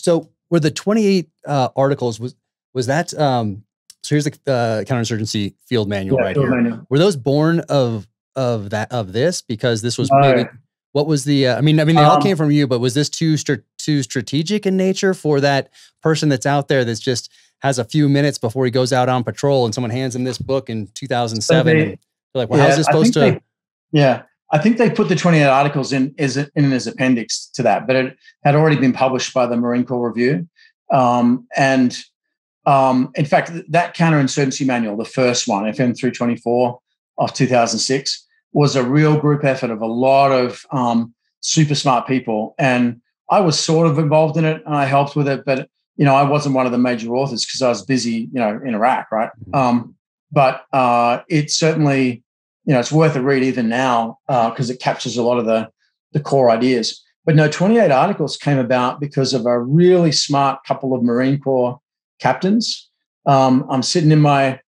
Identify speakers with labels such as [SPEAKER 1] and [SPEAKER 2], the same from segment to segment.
[SPEAKER 1] So were the 28 articles, was that, so here's the counterinsurgency field manual right here. Manual. Were those born of this? Because this was maybe, what was the, I mean, they all came from you, but was this too strategic in nature for that person that's out there that's just has a few minutes before he goes out on patrol and someone hands him this book in 2007? And they're like, well, how's this supposed to?
[SPEAKER 2] I think they put the 28 articles in as appendix to that, but it had already been published by the Marine Corps Review. In fact, that counterinsurgency manual, the first one, FM 324 of 2006, was a real group effort of a lot of super smart people. And I was sort of involved in it and I helped with it, but, I wasn't one of the major authors because I was busy, in Iraq, right? But it certainly, it's worth a read even now because it captures a lot of the core ideas. But no, 28 articles came about because of a really smart couple of Marine Corps captains. I'm sitting in my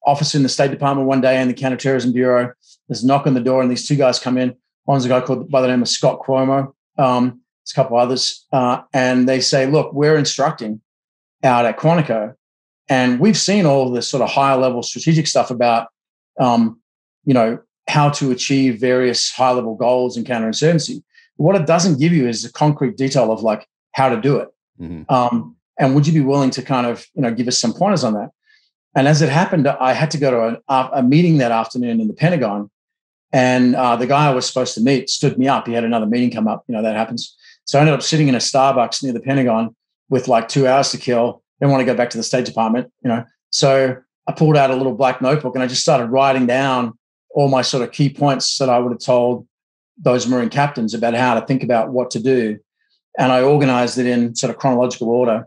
[SPEAKER 2] office in the State Department one day in the Counterterrorism Bureau. There's a knock on the door and these two guys come in. One's a guy called by the name of Scott Cuomo. There's a couple others. And they say, look, we're instructing out at Quantico. And we've seen all of this sort of higher level strategic stuff about, how to achieve various high level goals in counterinsurgency. What it doesn't give you is the concrete detail of like how to do it. Mm-hmm. And would you be willing to kind of, give us some pointers on that? And as it happened, I had to go to a meeting that afternoon in the Pentagon. And the guy I was supposed to meet stood me up. He had another meeting come up. That happens. So I ended up sitting in a Starbucks near the Pentagon with like 2 hours to kill. Didn't want to go back to the State Department, So I pulled out a little black notebook and I just started writing down all my sort of key points that I would have told those Marine captains about how to think about what to do. And I organized it in sort of chronological order.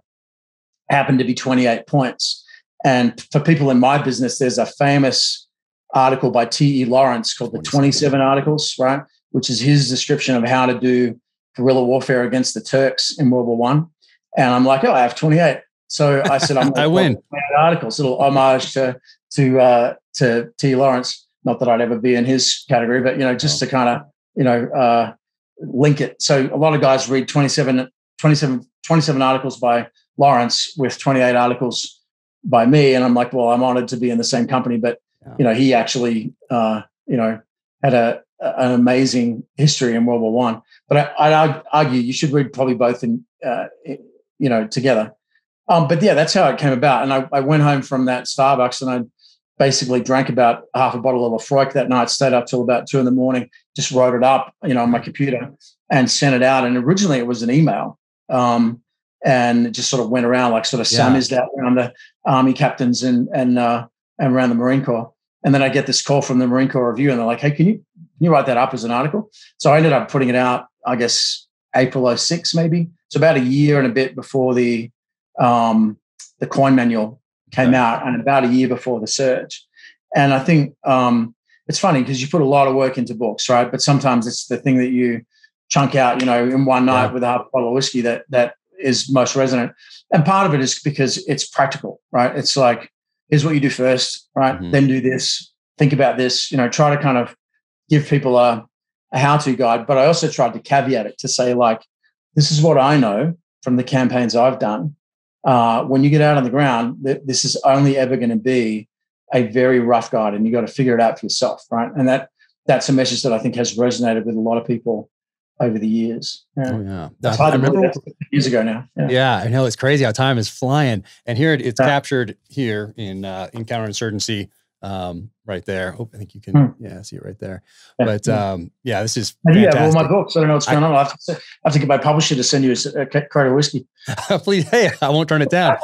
[SPEAKER 2] Happened to be 28 points. And for people in my business, there's a famous article by T.E. Lawrence called the 27 Articles, right? Which is his description of how to do guerrilla warfare against the Turks in World War I. And I'm like, I have 28. So I said, I'm going to
[SPEAKER 1] win
[SPEAKER 2] 28 articles, a little homage to T.E. Lawrence. Not that I'd ever be in his category, but, just to kind of, link it. So a lot of guys read 27 articles by Lawrence with 28 articles by me. And I'm like, well, I'm honored to be in the same company. But, he actually, had an amazing history in World War I. But I'd argue you should read probably both together. But yeah, that's how it came about. And I went home from that Starbucks and I basically drank about half a bottle of Lafroig that night, stayed up till about 2 a.m, just wrote it up, on my computer and sent it out. And originally it was an email. And it just sort of went around like sort of summized out around the Army captains and around the Marine Corps. And then I get this call from the Marine Corps Review and they're like, hey, can you write that up as an article? So I ended up putting it out, I guess, April 06 maybe. So about a year and a bit before the coin manual came out and about a year before the surge. And I think it's funny because you put a lot of work into books, right? But sometimes it's the thing that you chunk out, in one night with a half a bottle of whiskey that is most resonant. And part of it is because it's practical, right? It's like, here's what you do first, right? Mm-hmm. Then do this, think about this, try to kind of give people a how-to guide. But I also tried to caveat it to say, like, this is what I know from the campaigns I've done. When you get out on the ground, this is only ever going to be a very rough guide and you got to figure it out for yourself, right? And that's a message that I think has resonated with a lot of people over the years. Yeah. Oh, yeah. That's hard to believe that's years ago now.
[SPEAKER 1] Yeah, I know. It's crazy how time is flying. And here it's captured here in counterinsurgency right there. Oh, I think you can see it right there. But this is fantastic.
[SPEAKER 2] You have all my books. I don't know what's going on. I have to get my publisher to send you a crate of whiskey.
[SPEAKER 1] Please, hey, I won't turn it down.